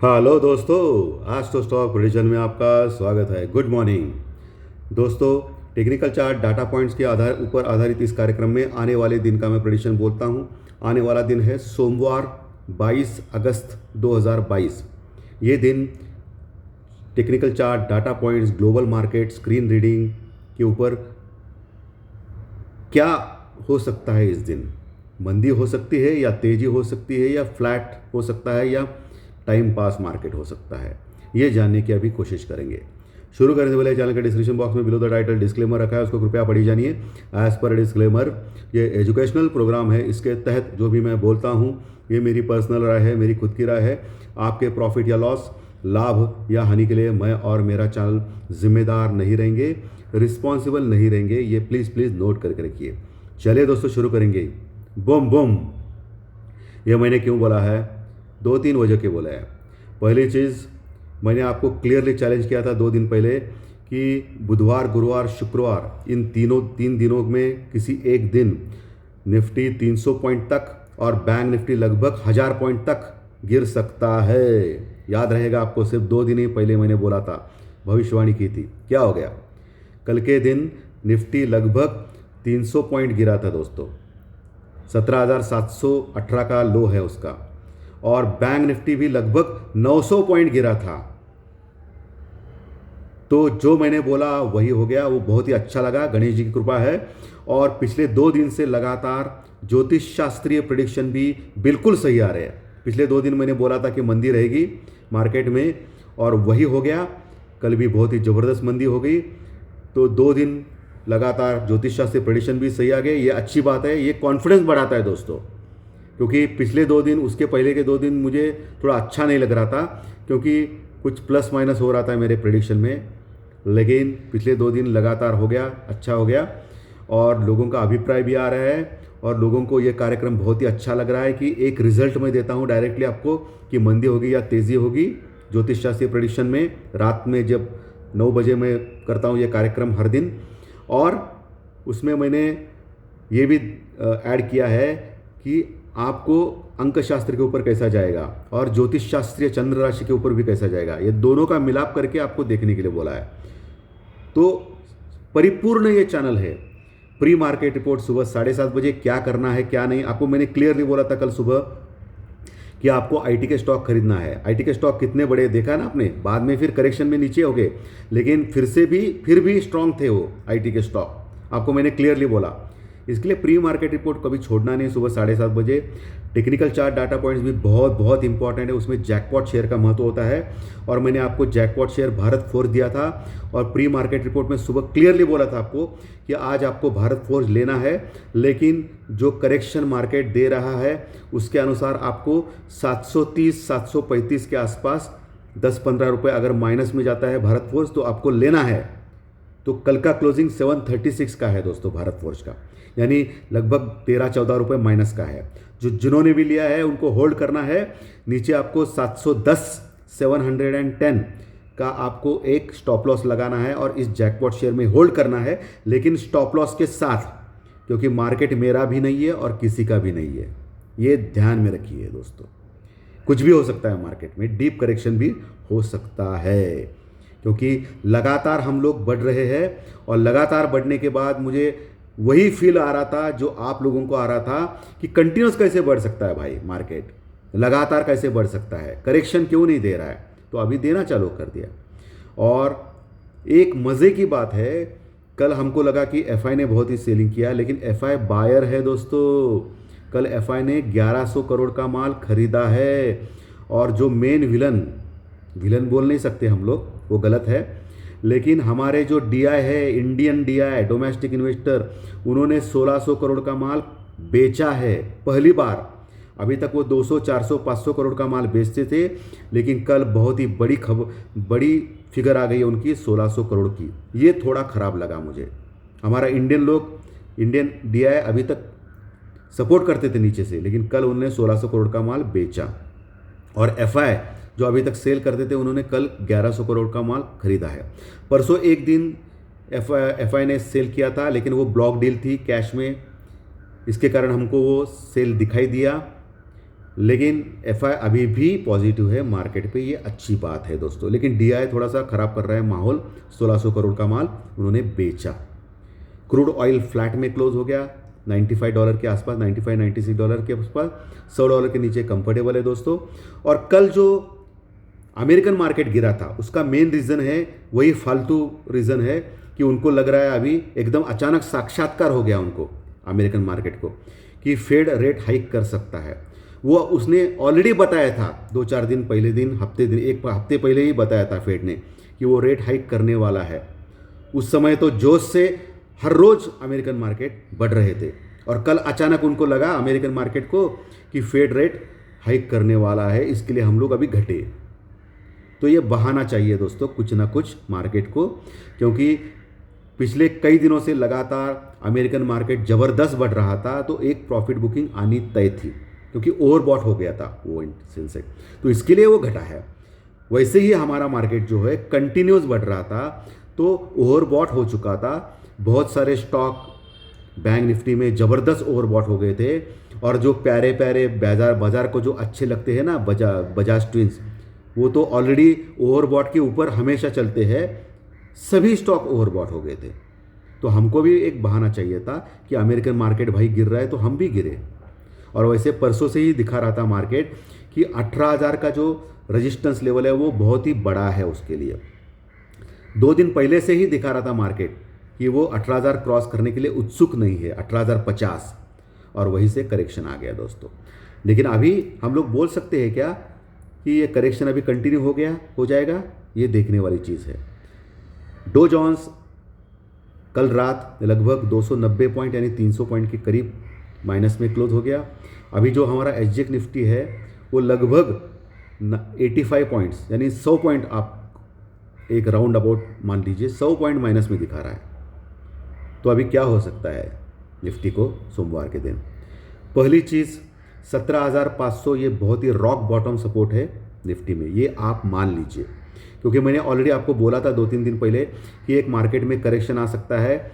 Hello दोस्तों। आज तो स्टॉक प्रेडिक्शन में आपका स्वागत है। गुड मॉर्निंग दोस्तों। टेक्निकल चार्ट डाटा पॉइंट्स के ऊपर आधारित इस कार्यक्रम में आने वाले दिन का मैं प्रेडिक्शन बोलता हूं। आने वाला दिन है सोमवार 22 अगस्त 2022। ये दिन technical chart data points global market screen reading के ऊपर क्या हो सकता है। इस दिन मंदी हो सकती है या तेज़ी हो सकती है या फ्लैट हो सकता है या टाइम पास मार्केट हो सकता है। ये जानने की अभी कोशिश करेंगे। शुरू करने से पहले चैनल के डिस्क्रिप्शन बॉक्स में बिलो द टाइटल डिस्क्लेमर रखा है, उसको कृपया पढ़ी जानिए। एज पर डिस्क्लेमर, ये एजुकेशनल प्रोग्राम है। इसके तहत जो भी मैं बोलता हूँ ये मेरी पर्सनल राय है, मेरी खुद की राय है। आपके प्रॉफिट या लॉस, लाभ या हानि के लिए मैं और मेरा चैनल जिम्मेदार नहीं रहेंगे, रिस्पॉन्सिबल नहीं रहेंगे। ये प्लीज़ प्लीज़ नोट करके रखिए। चलिए दोस्तों शुरू करेंगे। Boom boom. ये मैंने क्यों बोला है? दो तीन वजह के बोला है। पहली चीज़, मैंने आपको क्लियरली चैलेंज किया था 2 दिन पहले कि बुधवार, गुरुवार, शुक्रवार इन तीन दिनों में किसी एक दिन निफ्टी 300 पॉइंट तक और बैंक निफ्टी लगभग 1000 पॉइंट तक गिर सकता है। याद रहेगा आपको, सिर्फ 2 दिन ही पहले मैंने बोला था, भविष्यवाणी की थी। क्या हो गया? कल के दिन निफ्टी लगभग 300 पॉइंट गिरा था दोस्तों। 17,718 का लो है उसका। और बैंक निफ्टी भी लगभग 900 पॉइंट गिरा था। तो जो मैंने बोला वही हो गया। वो बहुत ही अच्छा लगा, गणेश जी की कृपा है। और पिछले 2 दिन से लगातार ज्योतिष शास्त्रीय प्रिडिक्शन भी बिल्कुल सही आ रहे हैं। पिछले 2 दिन मैंने बोला था कि मंदी रहेगी मार्केट में, और वही हो गया। कल भी बहुत ही ज़बरदस्त मंदी हो गई। तो 2 दिन लगातार ज्योतिष शास्त्रीय प्रिडिक्शन भी सही आ गए। ये अच्छी बात है, ये कॉन्फिडेंस बढ़ाता है दोस्तों। क्योंकि पिछले 2 दिन, उसके पहले के 2 दिन मुझे थोड़ा अच्छा नहीं लग रहा था, क्योंकि कुछ प्लस माइनस हो रहा था मेरे प्रेडिक्शन में। लेकिन पिछले 2 दिन लगातार हो गया, अच्छा हो गया। और लोगों का अभिप्राय भी आ रहा है और लोगों को ये कार्यक्रम बहुत ही अच्छा लग रहा है कि एक रिजल्ट मैं देता हूँ डायरेक्टली आपको कि मंदी होगी या तेज़ी होगी। ज्योतिष शास्त्रीय प्रेडिक्शन में रात में जब 9 बजे मैं करता हूँ ये कार्यक्रम हर दिन। और उसमें मैंने ये भी ऐड किया है कि आपको अंक शास्त्र के ऊपर कैसा जाएगा और ज्योतिष शास्त्रीय चंद्र राशि के ऊपर भी कैसा जाएगा। ये दोनों का मिलाप करके आपको देखने के लिए बोला है। तो परिपूर्ण ये चैनल है। प्री मार्केट रिपोर्ट सुबह 7:30 बजे, क्या करना है क्या नहीं आपको मैंने क्लियरली बोला था कल सुबह कि आपको आईटी के स्टॉक खरीदना है। आईटी के स्टॉक कितने बड़े देखा ना आपने। बाद में फिर करेक्शन में नीचे हो गए, लेकिन फिर भी स्ट्रांग थे वो आईटी के स्टॉक। आपको मैंने क्लियरली बोला। इसके लिए प्री मार्केट रिपोर्ट कभी छोड़ना नहीं सुबह 7:30 बजे। टेक्निकल चार्ट डाटा पॉइंट्स भी बहुत बहुत इंपॉर्टेंट है। उसमें जैकपॉट शेयर का महत्व होता है, और मैंने आपको जैकपॉट शेयर भारत फोर्ज दिया था। और प्री मार्केट रिपोर्ट में सुबह क्लियरली बोला था आपको कि आज आपको भारत फोर्ज लेना है, लेकिन जो करेक्शन मार्केट दे रहा है उसके अनुसार आपको 730 735 के आसपास 10-15 रुपये अगर माइनस में जाता है भारत फोर्ज तो आपको लेना है। तो कल का क्लोजिंग 736 का है दोस्तों भारत फोर्ज का, यानी लगभग 13-14 रुपये माइनस का है। जिन्होंने भी लिया है उनको होल्ड करना है। नीचे आपको 710 710 का आपको एक स्टॉप लॉस लगाना है और इस जैकपॉट शेयर में होल्ड करना है, लेकिन स्टॉप लॉस के साथ, क्योंकि मार्केट मेरा भी नहीं है और किसी का भी नहीं है। ये ध्यान में रखिए दोस्तों। कुछ भी हो सकता है मार्केट में, डीप करेक्शन भी हो सकता है, क्योंकि लगातार हम लोग बढ़ रहे हैं। और लगातार बढ़ने के बाद मुझे वही फील आ रहा था जो आप लोगों को आ रहा था कि कंटिन्यूस कैसे बढ़ सकता है भाई, मार्केट लगातार कैसे बढ़ सकता है, करेक्शन क्यों नहीं दे रहा है। तो अभी देना चालू कर दिया। और एक मज़े की बात है, कल हमको लगा कि एफआई ने बहुत ही सेलिंग किया, लेकिन एफआई बायर है दोस्तों। कल एफआई ने 1100 करोड़ का माल खरीदा है। और जो मेन विलन बोल नहीं सकते हम लोग, वो गलत है, लेकिन हमारे जो डीआई है, इंडियन डीआई डोमेस्टिक इन्वेस्टर, उन्होंने 1600 करोड़ का माल बेचा है पहली बार। अभी तक वो 200 400 500 करोड़ का माल बेचते थे, लेकिन कल बहुत ही बड़ी फिगर आ गई है उनकी 1600 करोड़ की। ये थोड़ा ख़राब लगा मुझे। हमारा इंडियन डीआई अभी तक सपोर्ट करते थे नीचे से, लेकिन कल उन्होंने 1600 करोड़ का माल बेचा। और एफआई जो अभी तक सेल करते थे, उन्होंने कल 1100 करोड़ का माल खरीदा है। परसों एक दिन एफआई ने सेल किया था, लेकिन वो ब्लॉक डील थी कैश में, इसके कारण हमको वो सेल दिखाई दिया। लेकिन एफआई अभी भी पॉजिटिव है मार्केट पे, ये अच्छी बात है दोस्तों। लेकिन डीआई थोड़ा सा ख़राब कर रहा है माहौल, 1600 करोड़ का माल उन्होंने बेचा। क्रूड ऑयल फ्लैट में क्लोज हो गया $95 के आसपास, $95-96 के आसपास, $100 के नीचे कंफर्टेबल है दोस्तों। और कल जो अमेरिकन मार्केट गिरा था उसका मेन रीज़न है, वही फालतू रीज़न है कि उनको लग रहा है अभी एकदम अचानक साक्षात्कार हो गया उनको अमेरिकन मार्केट को कि फेड रेट हाइक कर सकता है। वो उसने ऑलरेडी बताया था 2-4 दिन पहले, एक हफ्ते पहले ही बताया था फेड ने कि वो रेट हाइक करने वाला है। उस समय तो जोश से हर रोज़ अमेरिकन मार्केट बढ़ रहे थे, और कल अचानक उनको लगा अमेरिकन मार्केट को कि फेड रेट हाइक करने वाला है, इसके लिए हम लोग अभी घटे। तो ये बहाना चाहिए दोस्तों कुछ ना कुछ मार्केट को, क्योंकि पिछले कई दिनों से लगातार अमेरिकन मार्केट ज़बरदस्त बढ़ रहा था, तो एक प्रॉफिट बुकिंग आनी तय थी, क्योंकि ओवरबॉट हो गया था वो सेंसेक्स, तो इसके लिए वो घटा है। वैसे ही हमारा मार्केट जो है कंटिन्यूस बढ़ रहा था, तो ओवरबॉट हो चुका था। बहुत सारे स्टॉक बैंक निफ्टी में ज़बरदस्त ओवरबॉट हो गए थे, और जो प्यारे प्यारे बाजार को जो अच्छे लगते हैं ना, बजाज ट्विंस, वो तो ऑलरेडी ओवरबॉट के ऊपर हमेशा चलते हैं, सभी स्टॉक ओवरबॉट हो गए थे। तो हमको भी एक बहाना चाहिए था कि अमेरिकन मार्केट भाई गिर रहा है तो हम भी गिरे। और वैसे परसों से ही दिखा रहा था मार्केट कि 18,000 का जो रेजिस्टेंस लेवल है वो बहुत ही बड़ा है उसके लिए। 2 दिन पहले से ही दिखा रहा था मार्केट कि वो 18,000 क्रॉस करने के लिए उत्सुक नहीं है, 18,050, और वहीं से करेक्शन आ गया दोस्तों। लेकिन अभी हम लोग बोल सकते हैं क्या कि ये करेक्शन अभी कंटिन्यू हो जाएगा? ये देखने वाली चीज़ है। डो जोन्स कल रात लगभग 290 पॉइंट यानी 300 पॉइंट के करीब माइनस में क्लोज हो गया। अभी जो हमारा एसजीएक्स निफ्टी है वो लगभग 85 पॉइंट्स यानी 100 पॉइंट, आप एक राउंड अबाउट मान लीजिए 100 पॉइंट माइनस में दिखा रहा है। तो अभी क्या हो सकता है निफ्टी को सोमवार के दिन? पहली चीज़ 17,500 ये बहुत ही रॉक बॉटम सपोर्ट है निफ्टी में, ये आप मान लीजिए, क्योंकि मैंने ऑलरेडी आपको बोला था 2-3 दिन पहले कि एक मार्केट में करेक्शन आ सकता है,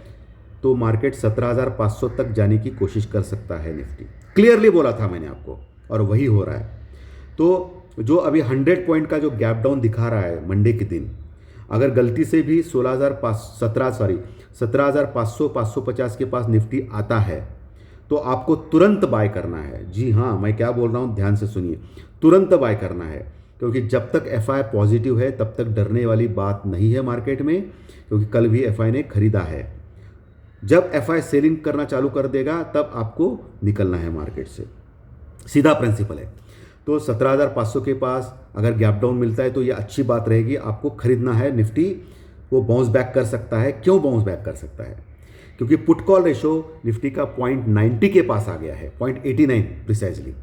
तो मार्केट 17,500 तक जाने की कोशिश कर सकता है निफ्टी, क्लियरली बोला था मैंने आपको, और वही हो रहा है। तो जो अभी 100 पॉइंट का जो गैप डाउन दिखा रहा है मंडे के दिन, अगर गलती से भी 17,500-550 के पास निफ्टी आता है तो आपको तुरंत बाय करना है। जी हाँ, मैं क्या बोल रहा हूँ ध्यान से सुनिए, तुरंत बाय करना है, क्योंकि जब तक एफआई पॉजिटिव है तब तक डरने वाली बात नहीं है मार्केट में, क्योंकि कल भी एफआई ने खरीदा है। जब एफआई सेलिंग करना चालू कर देगा तब आपको निकलना है मार्केट से, सीधा प्रिंसिपल है। तो 17,500 के पास अगर गैप डाउन मिलता है तो ये अच्छी बात रहेगी, आपको खरीदना है। निफ्टी वो बाउंस बैक कर सकता है। क्यों बाउंस बैक कर सकता है? क्योंकि पुट कॉल रेशो निफ्टी का 0.90 के पास आ गया है, 0.89 प्रिसाइजली।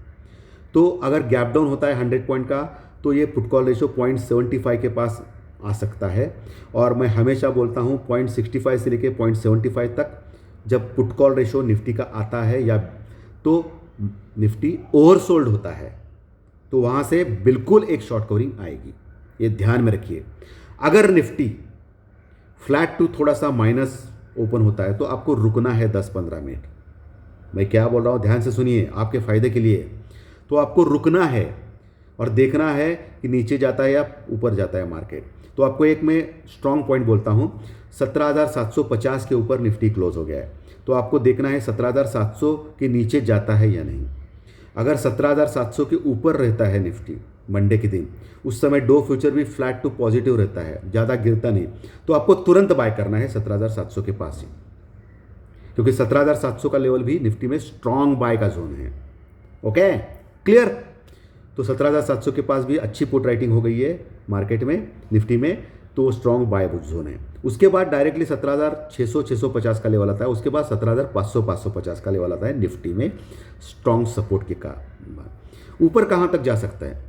तो अगर गैप डाउन होता है 100 पॉइंट का तो ये पुट कॉल रेशो 0.75 के पास आ सकता है। और मैं हमेशा बोलता हूँ 0.65 से लेके 0.75 तक जब पुट कॉल रेशो निफ्टी का आता है या तो निफ्टी ओवरसोल्ड होता है, तो वहाँ से बिल्कुल एक शॉर्ट कवरिंग आएगी, ये ध्यान में रखिए। अगर निफ्टी फ्लैट टू थोड़ा सा माइनस ओपन होता है तो आपको रुकना है 10-15 मिनट। मैं क्या बोल रहा हूँ ध्यान से सुनिए, आपके फ़ायदे के लिए। तो आपको रुकना है और देखना है कि नीचे जाता है या ऊपर जाता है मार्केट। तो आपको एक मैं स्ट्रॉन्ग पॉइंट बोलता हूँ, 17,750 के ऊपर निफ्टी क्लोज हो गया है, तो आपको देखना है 17,700 के नीचे जाता है या नहीं। अगर 17,700 के ऊपर रहता है निफ्टी मंडे के दिन, उस समय डो फ्यूचर भी फ्लैट टू पॉजिटिव रहता है, ज़्यादा गिरता नहीं, तो आपको तुरंत बाय करना है 17,700 के पास ही, क्योंकि 17,700 का लेवल भी निफ्टी में स्ट्रॉन्ग बाय का जोन है। Okay, clear? तो 17,700 के पास भी अच्छी पुट राइटिंग हो गई है मार्केट में, निफ्टी में, तो स्ट्रॉन्ग बाय जोन है। उसके बाद डायरेक्टली 17,600-650 का लेवल आता है, उसके बाद 17,500-550 का लेवल आता है निफ्टी में स्ट्रॉन्ग सपोर्ट के का। ऊपर कहाँ तक जा सकता है?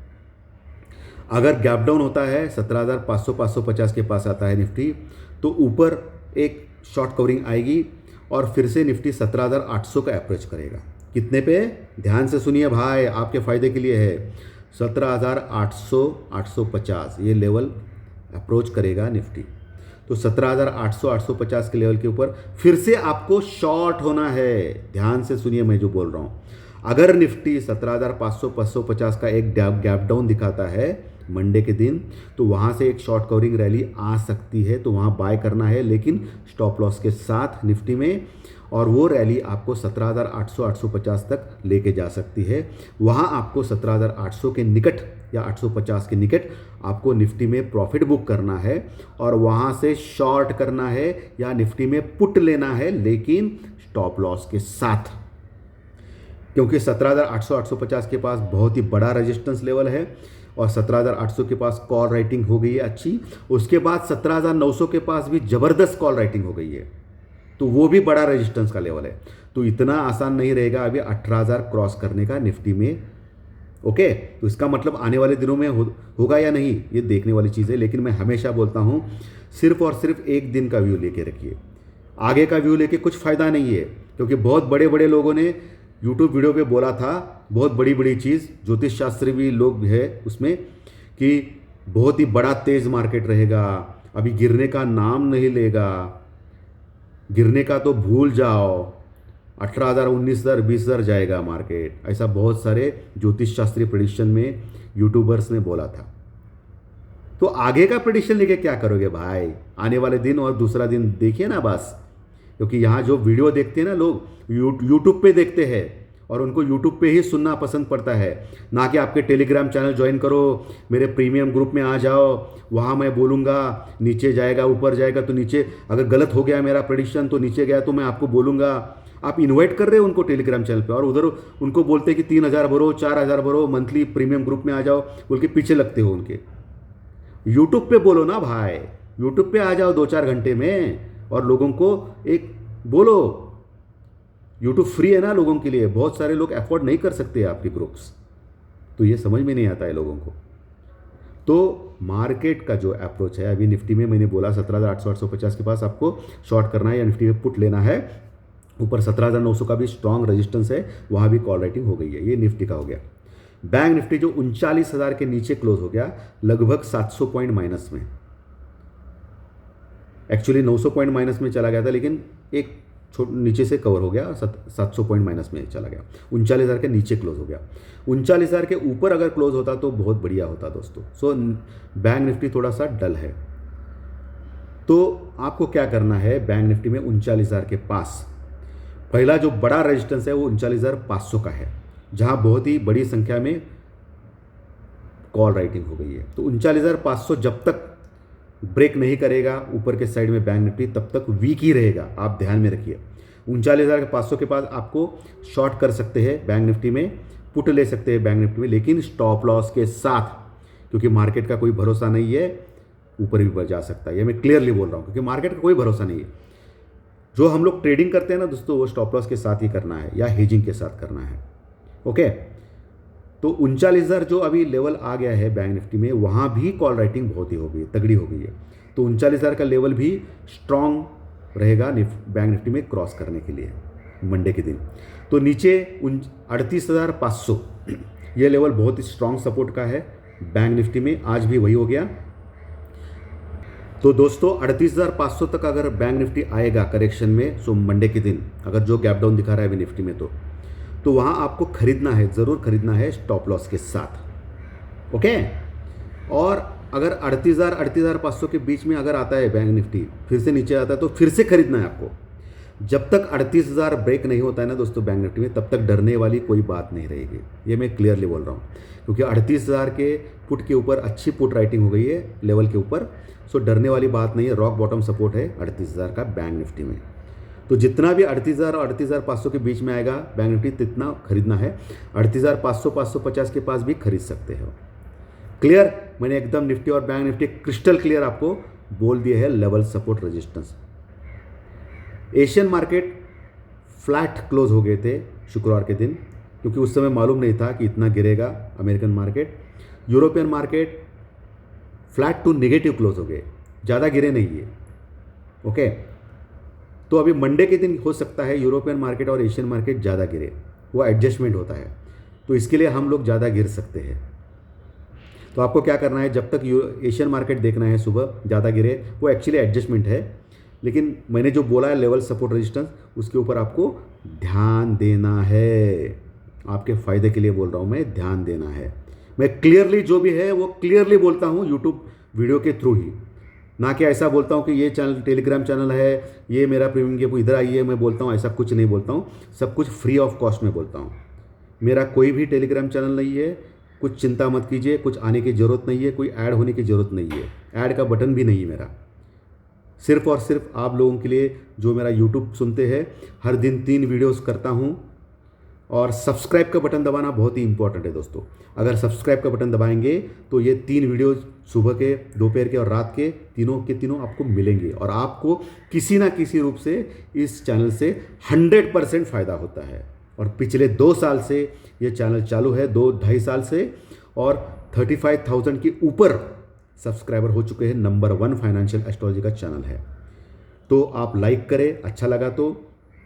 अगर गैप डाउन होता है 17,500-550 के पास आता है निफ्टी, तो ऊपर एक शॉर्ट कवरिंग आएगी और फिर से निफ्टी 17,800 का अप्रोच करेगा। कितने पे? ध्यान से सुनिए भाई, आपके फ़ायदे के लिए है। 17,800-850 ये लेवल अप्रोच करेगा निफ्टी। तो 17,800-850 के लेवल के ऊपर फिर से आपको शॉर्ट होना है। ध्यान से सुनिए मैं जो बोल रहा हूँ, अगर निफ्टी 17,500 550 का एक गैप डाउन दिखाता है मंडे के दिन, तो वहाँ से एक शॉर्ट कवरिंग रैली आ सकती है, तो वहाँ बाय करना है, लेकिन स्टॉप लॉस के साथ निफ्टी में। और वो रैली आपको 17,800 850 तक लेके जा सकती है। वहाँ आपको 17,800 के निकट या 850 के निकट आपको निफ्टी में प्रॉफिट बुक करना है और वहाँ से शॉर्ट करना है या निफ्टी में पुट लेना है, लेकिन स्टॉप लॉस के साथ, क्योंकि 17,800 850 के पास बहुत ही बड़ा रेजिस्टेंस लेवल है और 17,800 के पास कॉल राइटिंग हो गई है अच्छी। उसके बाद 17,900 के पास भी ज़बरदस्त कॉल राइटिंग हो गई है, तो वो भी बड़ा रेजिस्टेंस का लेवल है। तो इतना आसान नहीं रहेगा अभी 18,000 क्रॉस करने का निफ्टी में। ओके, तो इसका मतलब आने वाले दिनों में होगा या नहीं, ये देखने वाली चीज़ है। लेकिन मैं हमेशा बोलता हूँ सिर्फ और सिर्फ एक दिन का व्यू लेके रखिए, आगे का व्यू लेके कुछ फ़ायदा नहीं है। क्योंकि बहुत बड़े बड़े लोगों ने यूट्यूब वीडियो पे बोला था बहुत बड़ी बड़ी चीज़, ज्योतिष शास्त्री भी लोग है उसमें, कि बहुत ही बड़ा तेज़ मार्केट रहेगा, अभी गिरने का नाम नहीं लेगा, गिरने का तो भूल जाओ, 18,000 19,000 20,000 जाएगा मार्केट। ऐसा बहुत सारे ज्योतिष शास्त्री प्रेडिक्शन में यूट्यूबर्स ने बोला था। तो आगे का प्रेडिक्शन लेके क्या करोगे भाई, आने वाले दिन और दूसरा दिन देखिए ना बस। क्योंकि यहाँ जो वीडियो देखते हैं ना लोग, यूट्यूब पे देखते हैं और उनको यूट्यूब पे ही सुनना पसंद पड़ता है, ना कि आपके टेलीग्राम चैनल ज्वाइन करो, मेरे प्रीमियम ग्रुप में आ जाओ, वहाँ मैं बोलूँगा नीचे जाएगा ऊपर जाएगा, तो नीचे अगर गलत हो गया मेरा प्रेडिक्शन तो नीचे गया तो मैं आपको बोलूँगा। आप इनवाइट कर रहे हो उनको टेलीग्राम चैनल पे और उधर उनको बोलते हैं कि 3,000 भरो 4,000 भरो मंथली प्रीमियम ग्रुप में आ जाओ, बोल के पीछे लगते हो उनके। यूट्यूब पे बोलो ना भाई, यूट्यूब पे आ जाओ 2-4 घंटे में और लोगों को एक बोलो। यूट्यूब फ्री है ना लोगों के लिए, बहुत सारे लोग अफोर्ड नहीं कर सकते आपके ग्रुप्स, तो ये समझ में नहीं आता है लोगों को। तो मार्केट का जो अप्रोच है अभी निफ्टी में, मैंने बोला 17,800 850 के पास आपको शॉर्ट करना है या निफ्टी में पुट लेना है। ऊपर 17,900 का भी स्ट्रॉन्ग रेजिस्टेंस है, वहाँ भी कॉल राइटिंग हो गई है। ये निफ्टी का हो गया। बैंक निफ्टी जो 39,000 के नीचे क्लोज हो गया, लगभग 700 पॉइंट माइनस में, एक्चुअली 900 पॉइंट माइनस में चला गया था, लेकिन एक नीचे से कवर हो गया, 700 पॉइंट माइनस में चला गया, 39,000 के नीचे क्लोज हो गया। 39,000 के ऊपर अगर क्लोज होता तो बहुत बढ़िया होता दोस्तों। सो बैंक निफ्टी थोड़ा सा डल है। तो आपको क्या करना है, बैंक निफ्टी में 39,000 के पास पहला जो बड़ा रेजिस्टेंस है वो 39,500 का है, जहां बहुत ही बड़ी संख्या में कॉल राइटिंग हो गई है। तो 39,500 जब तक ब्रेक नहीं करेगा ऊपर के साइड में बैंक निफ्टी, तब तक वीक ही रहेगा, आप ध्यान में रखिए। 39,500 के पास आपको शॉर्ट कर सकते हैं बैंक निफ्टी में, पुट ले सकते हैं बैंक निफ्टी में, लेकिन स्टॉप लॉस के साथ, क्योंकि मार्केट का कोई भरोसा नहीं है, ऊपर भी बढ़ जा सकता है। ये मैं क्लियरली बोल रहा हूँ, क्योंकि मार्केट का कोई भरोसा नहीं है। जो हम लोग ट्रेडिंग करते हैं ना दोस्तों, वो स्टॉप लॉस के साथ ही करना है या हेजिंग के साथ करना है। ओके, तो 39,000 जो अभी लेवल आ गया है बैंक निफ्टी में, वहाँ भी कॉल राइटिंग बहुत ही हो गई है, तगड़ी हो गई है। तो 39,000 का लेवल भी स्ट्रॉन्ग रहेगा बैंक निफ्टी में क्रॉस करने के लिए मंडे के दिन। तो नीचे 38,500 ये लेवल बहुत ही स्ट्रॉन्ग सपोर्ट का है बैंक निफ्टी में, आज भी वही हो गया। तो दोस्तों 38,500 तक अगर बैंक निफ्टी आएगा करेक्शन में, सो मंडे के दिन अगर जो गैप डाउन दिखा रहा है अभी निफ्टी में, तो वहाँ आपको खरीदना है, ज़रूर खरीदना है स्टॉप लॉस के साथ। ओके, और अगर 38,000 38,500 के बीच में अगर आता है बैंक निफ्टी, फिर से नीचे आता है, तो फिर से खरीदना है आपको। जब तक 38,000 ब्रेक नहीं होता है ना दोस्तों बैंक निफ्टी में, तब तक डरने वाली कोई बात नहीं रहेगी, ये मैं क्लियरली बोल रहा हूँ। क्योंकि 38,000 के पुट के ऊपर अच्छी पुट राइटिंग हो गई है लेवल के ऊपर, सो डरने वाली बात नहीं है। रॉक बॉटम सपोर्ट है 38,000 का बैंक निफ्टी में। तो जितना भी 38,000 और 38,500 के बीच में आएगा बैंक निफ्टी, तितना खरीदना है। 38,500 550 के पास भी खरीद सकते हो। क्लियर, मैंने एकदम निफ्टी और बैंक निफ्टी क्रिस्टल क्लियर आपको बोल दिए है level, support, resistance. Asian market flat close हो गए थे शुक्रवार के दिन, क्योंकि उस समय मालूम नहीं था कि इतना गिरेगा American market. European market flat to negative close हो गए, ज़्यादा गिरे नहीं है। ओके, तो अभी मंडे के दिन हो सकता है यूरोपियन मार्केट और एशियन मार्केट ज़्यादा गिरे, वो एडजस्टमेंट होता है, तो इसके लिए हम लोग ज़्यादा गिर सकते हैं। तो आपको क्या करना है, जब तक एशियन मार्केट देखना है सुबह ज़्यादा गिरे, वो एक्चुअली एडजस्टमेंट है, लेकिन मैंने जो बोला है लेवल, सपोर्ट, रेजिस्टेंस, उसके ऊपर आपको ध्यान देना है। आपके फ़ायदे के लिए बोल रहा हूँ मैं, ध्यान देना है। मैं क्लियरली जो भी है वो क्लियरली बोलता हूँ यूट्यूब वीडियो के थ्रू ही, ना कि ऐसा बोलता हूँ कि ये चैनल टेलीग्राम चैनल है, ये मेरा प्रीमियम के इधर आइए, मैं बोलता हूँ, ऐसा कुछ नहीं बोलता हूँ। सब कुछ फ्री ऑफ कॉस्ट में बोलता हूँ। मेरा कोई भी टेलीग्राम चैनल नहीं है, कुछ चिंता मत कीजिए, कुछ आने की ज़रूरत नहीं है, कोई ऐड होने की ज़रूरत नहीं है, ऐड का बटन भी नहीं है मेरा। सिर्फ और सिर्फ आप लोगों के लिए जो मेरा यूट्यूब सुनते हैं, हर दिन 3 वीडियोस करता हूँ। और सब्सक्राइब का बटन दबाना बहुत ही इंपॉर्टेंट है दोस्तों। अगर सब्सक्राइब का बटन दबाएंगे तो ये 3 वीडियो सुबह के, दोपहर के और रात के तीनों आपको मिलेंगे, और आपको किसी ना किसी रूप से इस चैनल से 100% फ़ायदा होता है। और पिछले 2 साल से ये चैनल चालू है, 2-2.5 साल से, और 35,000 के ऊपर सब्सक्राइबर हो चुके हैं। नंबर 1 फाइनेंशियल एस्ट्रोलॉजी का चैनल है। तो आप लाइक करें, अच्छा लगा तो,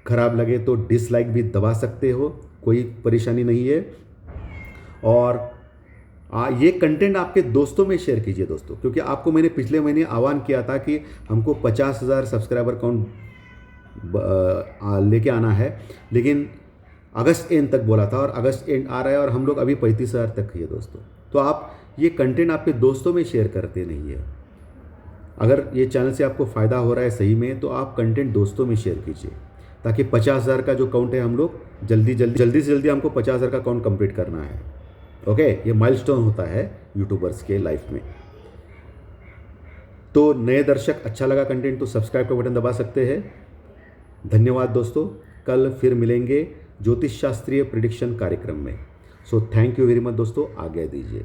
खराब लगे तो डिसलाइक भी दबा सकते हो, कोई परेशानी नहीं है। और ये कंटेंट आपके दोस्तों में शेयर कीजिए दोस्तों, क्योंकि आपको मैंने पिछले महीने आह्वान किया था कि हमको 50,000 सब्सक्राइबर काउंट लेके आना है, लेकिन अगस्त एंड तक बोला था, और अगस्त एंड आ रहा है और हम लोग अभी 35,000 तक है दोस्तों। तो आप ये कंटेंट आपके दोस्तों में शेयर करते नहीं है। अगर ये चैनल से आपको फ़ायदा हो रहा है सही में, तो आप कंटेंट दोस्तों में शेयर कीजिए, ताकि 50,000 का जो काउंट है, हम लोग जल्दी से जल्दी हमको 50,000 का काउंट कंप्लीट करना है। ओके, ये माइलस्टोन होता है यूट्यूबर्स के लाइफ में। तो नए दर्शक, अच्छा लगा कंटेंट तो सब्सक्राइब का बटन दबा सकते हैं। धन्यवाद दोस्तों, कल फिर मिलेंगे ज्योतिष शास्त्रीय प्रिडिक्शन कार्यक्रम में। So thank you very much दोस्तों, आज्ञा दीजिए।